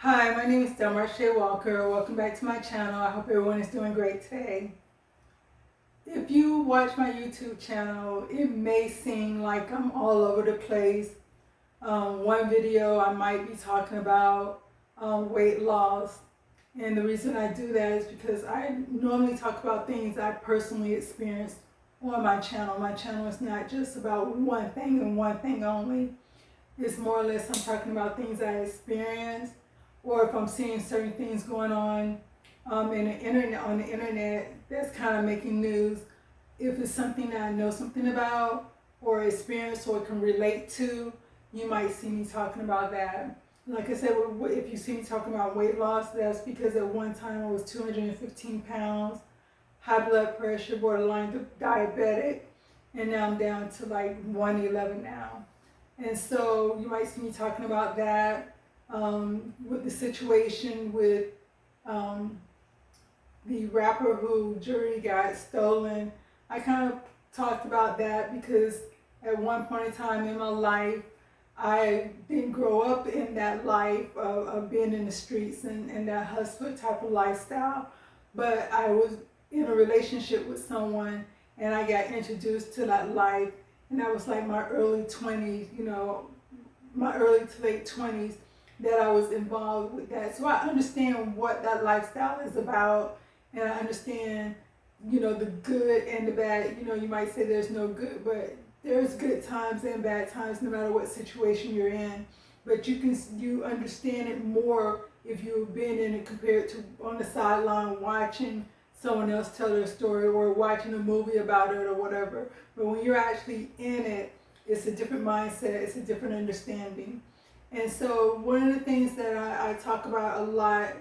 Hi, my name is DelmarshaeWalker. Welcome back to my channel. I hope everyone is doing great today. If you watch my YouTube channel, it may seem like I'm all over the place. One video I might be talking about weight loss. And the reason I do that is because I normally talk about things I personally experienced on my channel. My channel is not just about one thing and one thing only. It's more or less I'm talking about things I experienced, or if I'm seeing certain things going on on the internet that's kind of making news. If it's something that I know something about or experience or can relate to, you might see me talking about that. Like I said, if you see me talking about weight loss, that's because at one time I was 215 pounds, high blood pressure, borderline diabetic, and now I'm down to like 111 now. And so you might see me talking about that. With the situation with the rapper who jewelry got stolen. I kind of talked about that because at one point in time in my life, I didn't grow up in that life of being in the streets and that hustler type of lifestyle, but I was in a relationship with someone and I got introduced to that life, and that was like my early 20s, my early to late 20s, that I was involved with that. So I understand what that lifestyle is about, and I understand, the good and the bad. You might say there's no good, but there's good times and bad times no matter what situation you're in. But you understand it more if you've been in it compared to on the sideline watching someone else tell their story or watching a movie about it or whatever. But when you're actually in it, it's a different mindset, it's a different understanding. And so one of the things that I talk about a lot,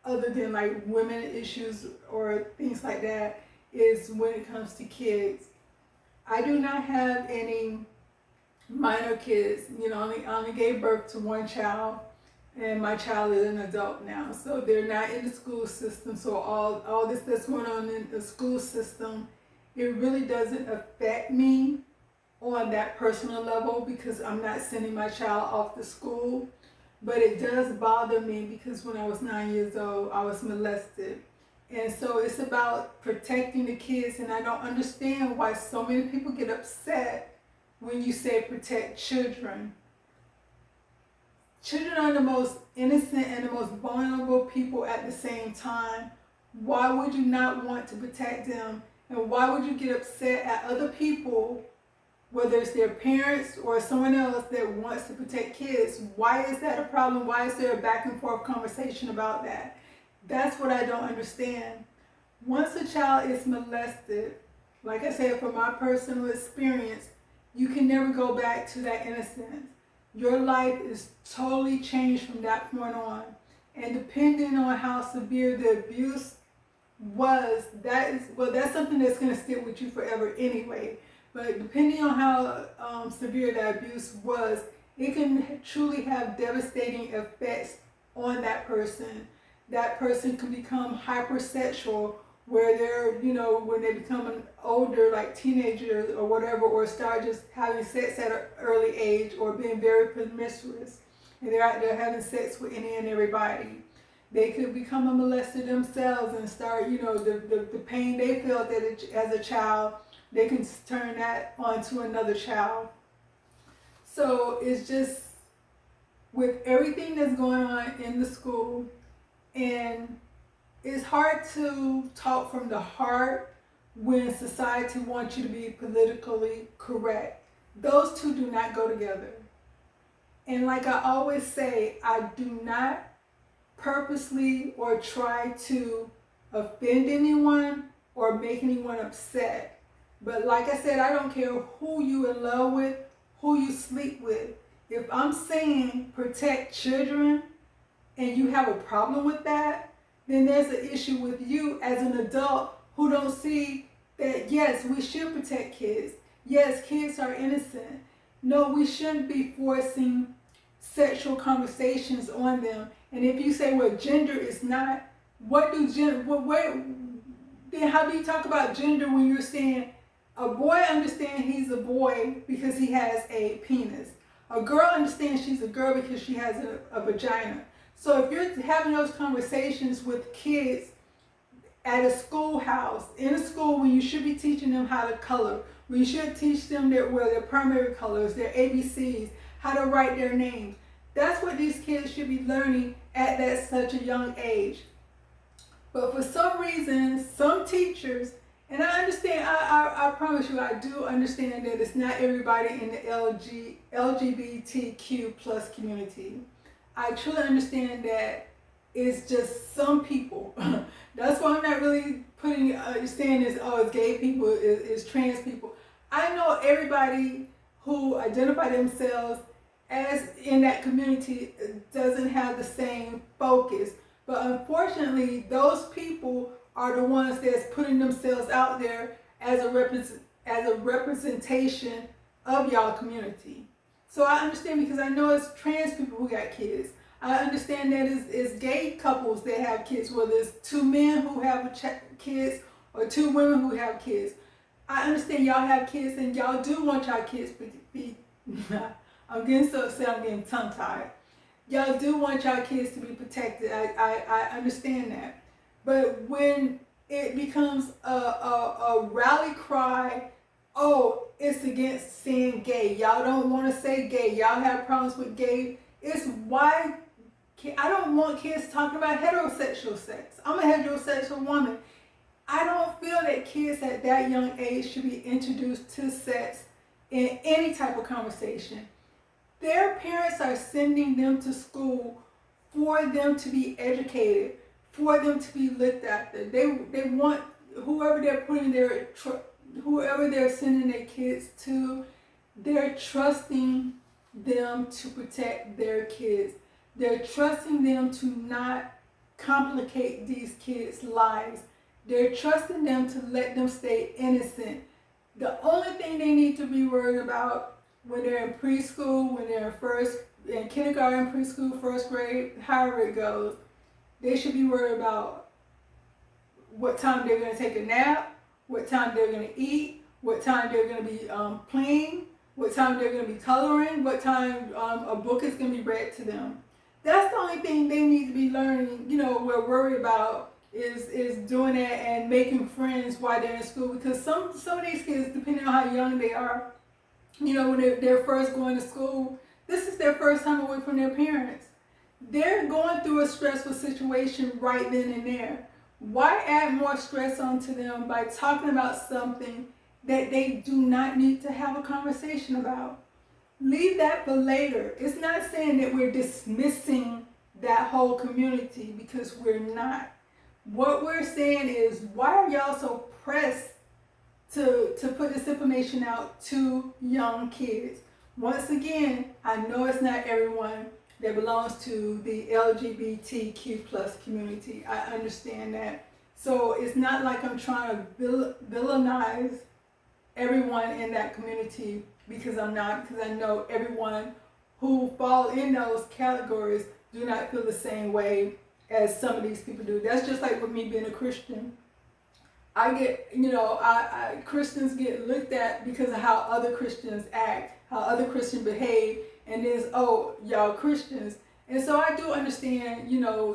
other than like women issues or things like that, is when it comes to kids. I do not have any minor kids. I only gave birth to one child, and my child is an adult now. So they're not in the school system. So all this that's going on in the school system, it really doesn't affect me on that personal level because I'm not sending my child off to school. But it does bother me because when I was 9 years old, I was molested. And so it's about protecting the kids, and I don't understand why so many people get upset when you say protect children. Children are the most innocent and the most vulnerable people at the same time. Why would you not want to protect them? And why would you get upset at other people, whether it's their parents or someone else that wants to protect kids? Why is that a problem? Why is there a back and forth conversation about that? That's what I don't understand. Once a child is molested, like I said, from my personal experience, you can never go back to that innocence. Your life is totally changed from that point on. And depending on how severe the abuse was, that's something that's going to stick with you forever anyway. But depending on how severe that abuse was, it can truly have devastating effects on that person. That person can become hypersexual, where they're, when they become an older, like teenagers or whatever, or start just having sex at an early age or being very promiscuous. And they're out there having sex with any and everybody. They could become a molester themselves and start, the pain they felt as a child, they can turn that onto another child. So it's just, with everything that's going on in the school, and it's hard to talk from the heart when society wants you to be politically correct. Those two do not go together. And like I always say, I do not purposely or try to offend anyone or make anyone upset. But like I said, I don't care who you in love with, who you sleep with. If I'm saying protect children and you have a problem with that, then there's an issue with you as an adult who don't see that, yes, we should protect kids. Yes, kids are innocent. No, we shouldn't be forcing sexual conversations on them. And if you say, well, gender is not, then how do you talk about gender when you're saying a boy understands he's a boy because he has a penis? A girl understands she's a girl because she has a vagina. So if you're having those conversations with kids at a schoolhouse, in a school, when you should be teaching them how to color, when you should teach them their primary colors, their ABCs, how to write their names. That's what these kids should be learning at such a young age. But for some reason, some teachers, and I understand, I promise you, I do understand that it's not everybody in the LGBTQ plus community. I truly understand that it's just some people. That's why I'm not really saying this, oh, it's gay people, it's trans people. I know everybody who identify themselves as in that community doesn't have the same focus. But unfortunately, those people are the ones that's putting themselves out there as a representation of y'all community. So I understand, because I know it's trans people who got kids. I understand that it's gay couples that have kids, whether it's two men who have kids or two women who have kids. I understand y'all have kids and y'all do want y'all kids to be I'm getting so upset, I'm getting tongue-tied. Y'all do want y'all kids to be protected. I understand that. But when it becomes a rally cry, oh, it's against saying gay. Y'all don't want to say gay. Y'all have problems with gay. It's why I don't want kids talking about heterosexual sex. I'm a heterosexual woman. I don't feel that kids at that young age should be introduced to sex in any type of conversation. Their parents are sending them to school for them to be educated, for them to be looked after. They want whoever they're sending their kids to, they're trusting them to protect their kids. They're trusting them to not complicate these kids' lives. They're trusting them to let them stay innocent. The only thing they need to be worried about when they're in preschool, when they're in kindergarten, preschool, first grade, however it goes, they should be worried about what time they're going to take a nap, what time they're going to eat, what time they're going to be playing, what time they're going to be coloring, what time a book is going to be read to them. That's the only thing they need to be learning. We're worried about is doing that and making friends while they're in school, because some of these kids, depending on how young they are, when they're first going to school, this is their first time away from their parents. They're going through a stressful situation right then and there. Why add more stress onto them by talking about something that they do not need to have a conversation about? Leave that for later. It's not saying that we're dismissing that whole community, because we're not. What we're saying is, why are y'all so pressed to put this information out to young kids? Once again, I know it's not everyone that belongs to the LGBTQ plus community. I understand that. So it's not like I'm trying to villainize everyone in that community, because I'm not, because I know everyone who fall in those categories do not feel the same way as some of these people do. That's just like with me being a Christian. I get, Christians get looked at because of how other Christians act, how other Christians behave, and there's, oh, y'all Christians. And so I do understand,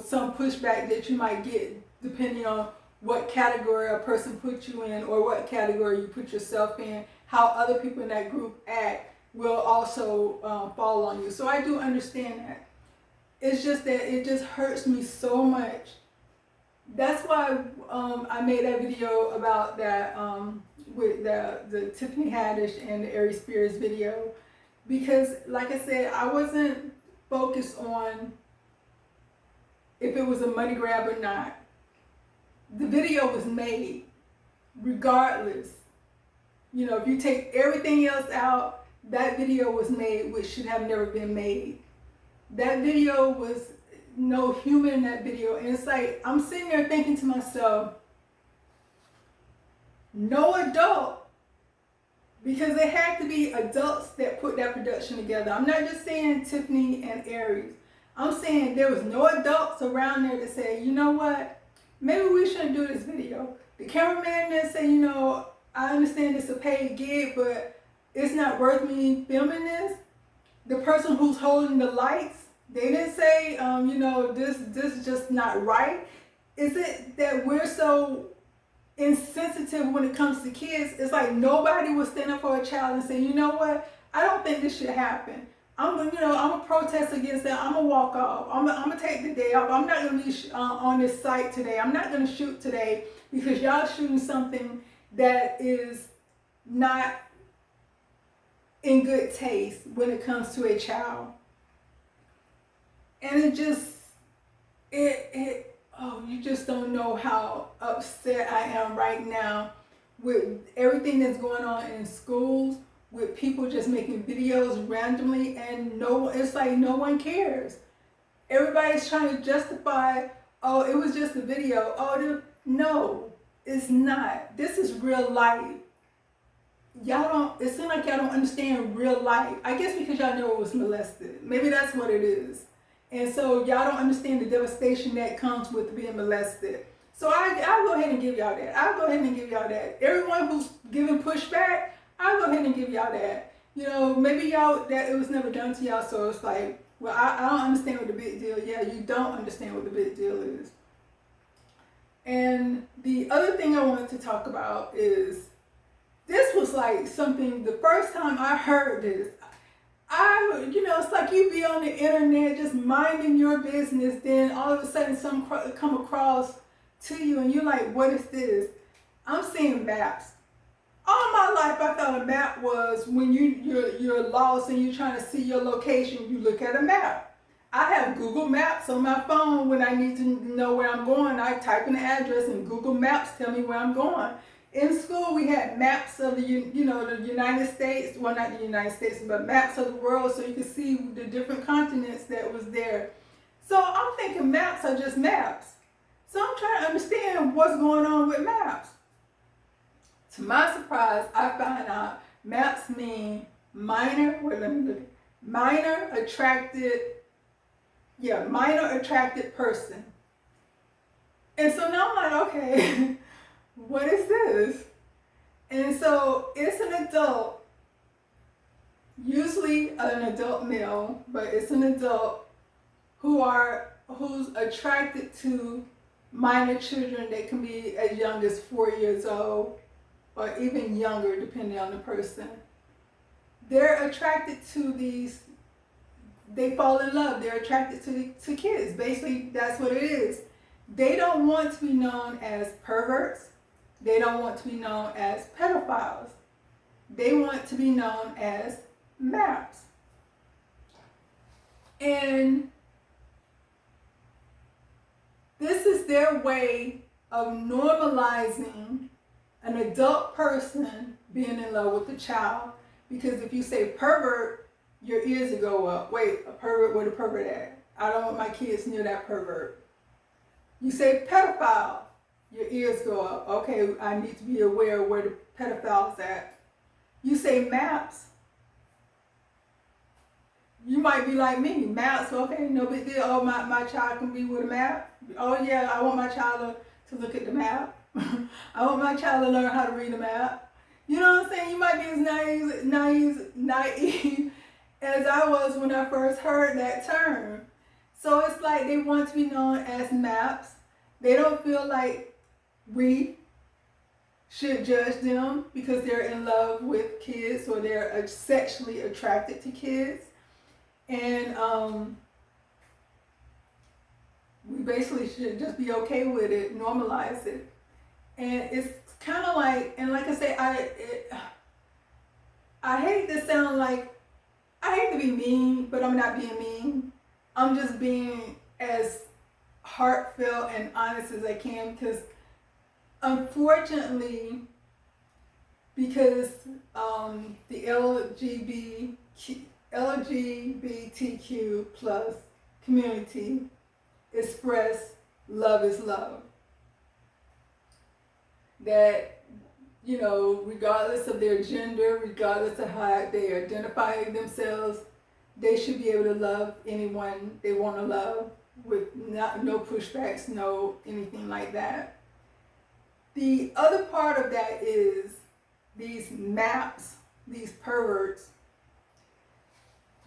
some pushback that you might get depending on what category a person puts you in, or what category you put yourself in. How other people in that group act will also fall on you. So I do understand that. It's just that it just hurts me so much. That's why I made that video about that with the Tiffany Haddish and the Aries Spears video, because like I said, I wasn't focused on if it was a money grab or not. The video was made regardless. If you take everything else out, that video was made, which should have never been made. That video was no human in that video. And it's like, I'm sitting there thinking to myself, no adult, because it had to be adults that put that production together. I'm not just saying Tiffany and Aries. I'm saying there was no adults around there to say, you know what, maybe we shouldn't do this video. The cameraman didn't say, I understand it's a paid gig, but it's not worth me filming this. The person who's holding the lights They didn't say, this is just not right. Is it that we're so insensitive when it comes to kids? It's like nobody will stand up for a child and say, you know what? I don't think this should happen. I'm gonna protest against that. I'm gonna walk off. I'm gonna take the day off. I'm not gonna be on this site today. I'm not gonna shoot today because y'all shooting something that is not in good taste when it comes to a child. And it just, you just don't know how upset I am right now with everything that's going on in schools, with people just making videos randomly, and it's like no one cares. Everybody's trying to justify, oh, it was just a video. No, it's not. This is real life. It seems like y'all don't understand real life. I guess because y'all never was molested. Maybe that's what it is. And so y'all don't understand the devastation that comes with being molested. So I'll go ahead and give y'all that. Everyone who's giving pushback, I'll go ahead and give y'all that. Maybe y'all, that it was never done to y'all, so it's like, well, I don't understand what the big deal. Yeah, you don't understand what the big deal is. And the other thing I wanted to talk about is, this was like something, the first time I heard this, it's like you be on the internet just minding your business, then all of a sudden something come across to you and you're like, what is this? I'm seeing maps. All my life I thought a map was when you're lost and you're trying to see your location, you look at a map. I have Google Maps on my phone. When I need to know where I'm going, I type in the address and Google Maps tell me where I'm going. In school, we had maps of the United States, well, not the United States, but maps of the world, so you could see the different continents that was there. So I'm thinking maps are just maps. So I'm trying to understand what's going on with maps. To my surprise, I find out maps mean minor attracted person. And so now I'm like, okay, what is this? And so it's an adult, usually an adult male, but it's an adult who's attracted to minor children. They can be as young as 4 years old or even younger, depending on the person. They're attracted to they fall in love. They're attracted to kids. Basically, that's what it is. They don't want to be known as perverts. They don't want to be known as pedophiles. They want to be known as maps. And this is their way of normalizing an adult person being in love with a child. Because if you say pervert, your ears will go up. Wait, a pervert, where the pervert at? I don't want my kids near that pervert. You say pedophile, your ears go up. Okay, I need to be aware of where the pedophile's at. You say maps, you might be like me. Maps, okay, no big deal. Oh, my child can be with a map. Oh yeah, I want my child to look at the map. I want my child to learn how to read a map. You know what I'm saying? You might be as naive as I was when I first heard that term. So it's like they want to be known as maps. They don't feel like we should judge them because they're in love with kids or they're sexually attracted to kids. And we basically should just be okay with it, normalize it. And it's kind of like, and like I say, I hate to sound like, I hate to be mean, but I'm not being mean. I'm just being as heartfelt and honest as I can, because unfortunately, because the LGBTQ plus community express love is love. That, regardless of their gender, regardless of how they identify themselves, they should be able to love anyone they want to love with no pushbacks, no anything like that. The other part of that is these maps, these perverts,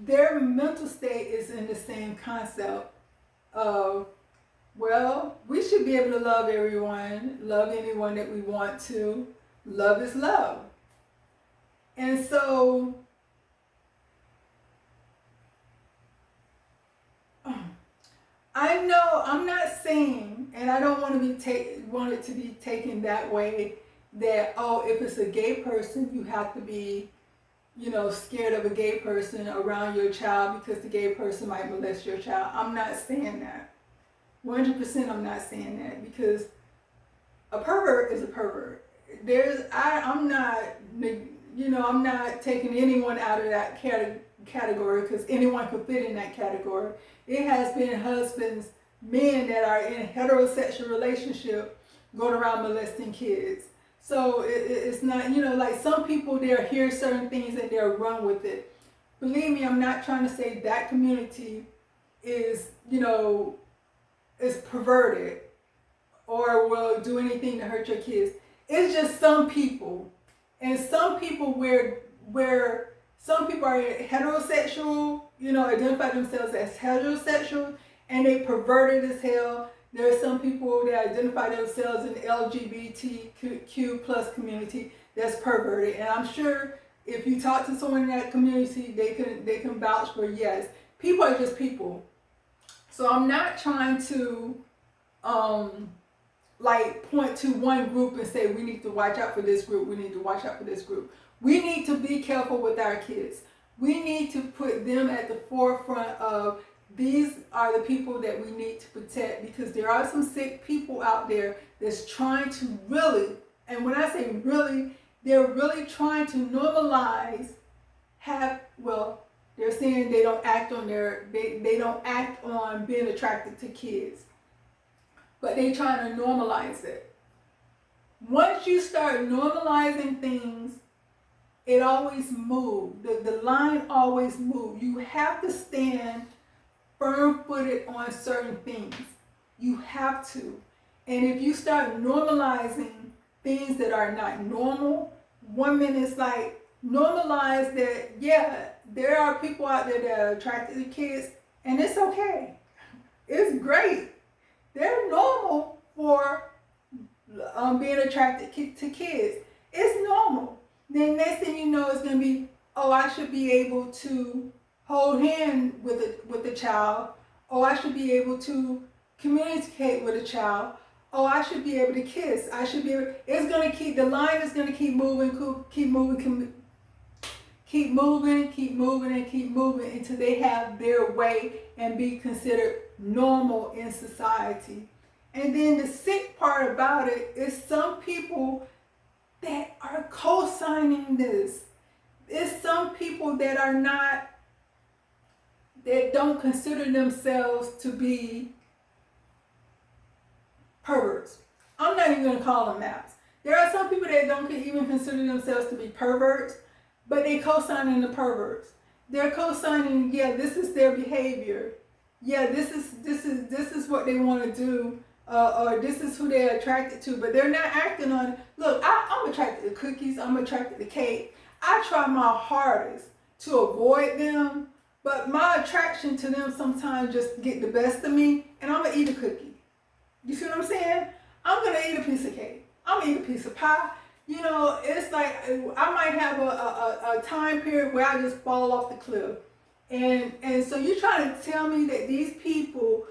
their mental state is in the same concept of, well, we should be able to love everyone, love anyone that we want to. Love is love. And so I know I'm not saying, and I don't want it to be taken that way, that, oh, if it's a gay person, you have to be, scared of a gay person around your child because the gay person might molest your child. I'm not saying that. 100% I'm not saying that, because a pervert is a pervert. I'm not taking anyone out of that category, because anyone could fit in that category. It has been husbands, men that are in heterosexual relationship going around molesting kids. So it's not, like some people, they'll hear certain things and they'll run with it. Believe me, I'm not trying to say that community is, is perverted or will do anything to hurt your kids. It's just some people. And some people where some people are heterosexual, identify themselves as heterosexual, and they perverted as hell. There are some people that identify themselves in the LGBTQ plus community that's perverted. And I'm sure if you talk to someone in that community, they can vouch for, yes, people are just people. So I'm not trying to point to one group and say we need to watch out for this group, we need to watch out for this group. We need to be careful with our kids. We need to put them at the forefront of, these are the people that we need to protect, because there are some sick people out there that's trying to really, and when I say really, they're really trying to normalize, they're saying they don't act on being attracted to kids, but they're trying to normalize it. Once you start normalizing things, it always moves. The line always moves. You have to stand firm-footed on certain things. You have to. And if you start normalizing things that are not normal, one minute it's like, normalize that, yeah, there are people out there that are attracted to kids, and it's okay. It's great. They're normal for being attracted to kids. It's normal. Then next thing you know, it's going to be, oh, I should be able to hold hand with a child. Oh, I should be able to communicate with a child. Oh, I should be able to kiss. It's going to keep, the line is going to keep moving until they have their way and be considered normal in society. And then the sick part about it is some people that are co-signing this. It's some people that don't consider themselves to be perverts. I'm not even going to call them that. There are some people that don't even consider themselves to be perverts, but they co-signing the perverts. They're co-signing, yeah, this is their behavior. Yeah, this is what they want to do. Or this is who they're attracted to, but they're not acting on it. Look, I'm attracted to cookies, I'm attracted to cake. I try my hardest to avoid them, but my attraction to them sometimes just get the best of me, and I'm gonna eat a cookie. You see what I'm saying? I'm gonna eat a piece of cake. I'm gonna eat a piece of pie. It's like I might have a time period where I just fall off the cliff. And so you're trying to tell me that these people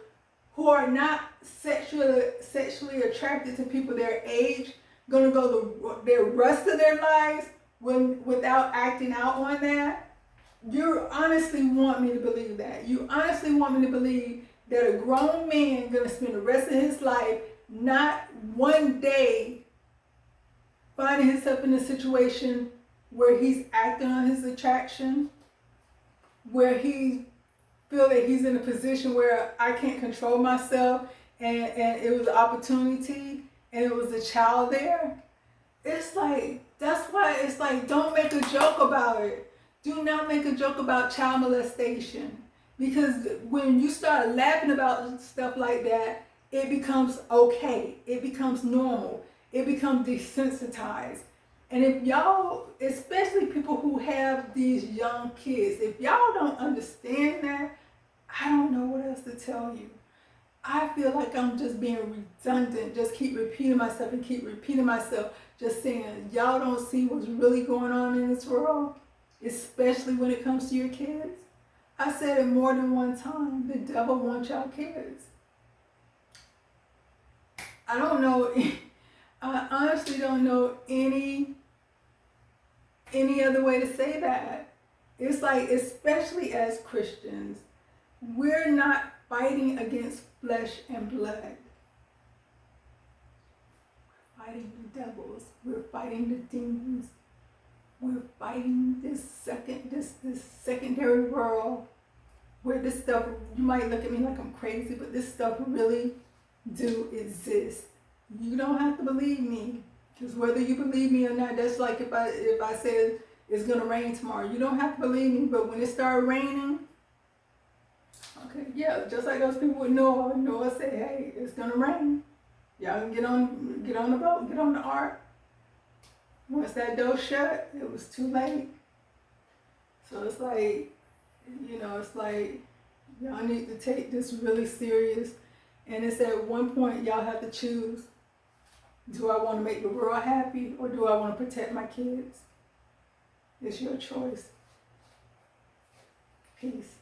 who are not sexually attracted to people their age gonna go the rest of their lives without acting out on that? You honestly want me to believe that? You honestly want me to believe that a grown man gonna spend the rest of his life not one day finding himself in a situation where he's acting on his attraction, where he feel that he's in a position where I can't control myself, and it was an opportunity and it was a child there? It's like, that's why it's like, don't make a joke about it. Do not make a joke about child molestation, because when you start laughing about stuff like that, it becomes okay. It becomes normal. It becomes desensitized. And if y'all, especially people who have these young kids, if y'all don't understand that, I don't know what else to tell you. I feel like I'm just being redundant, just keep repeating myself and keep repeating myself, just saying, y'all don't see what's really going on in this world, especially when it comes to your kids. I said it more than one time, the devil wants y'all kids. I don't know, I honestly don't know any other way to say that. It's like, especially as Christians, we're not fighting against flesh and blood. We're fighting the devils. We're fighting the demons. We're fighting this secondary world where this stuff, you might look at me like I'm crazy, but this stuff really do exist. You don't have to believe me, because whether you believe me or not, that's like if I said it's gonna rain tomorrow. You don't have to believe me, but when it started raining, okay, yeah, just like those people with Noah. Noah said, hey, it's gonna rain. Y'all can get on the boat, get on the ark. Once that door shut, it was too late. So it's like, it's like, y'all need to take this really serious. And it's at one point, y'all have to choose. Do I want to make the world happy, or do I want to protect my kids? It's your choice. Peace.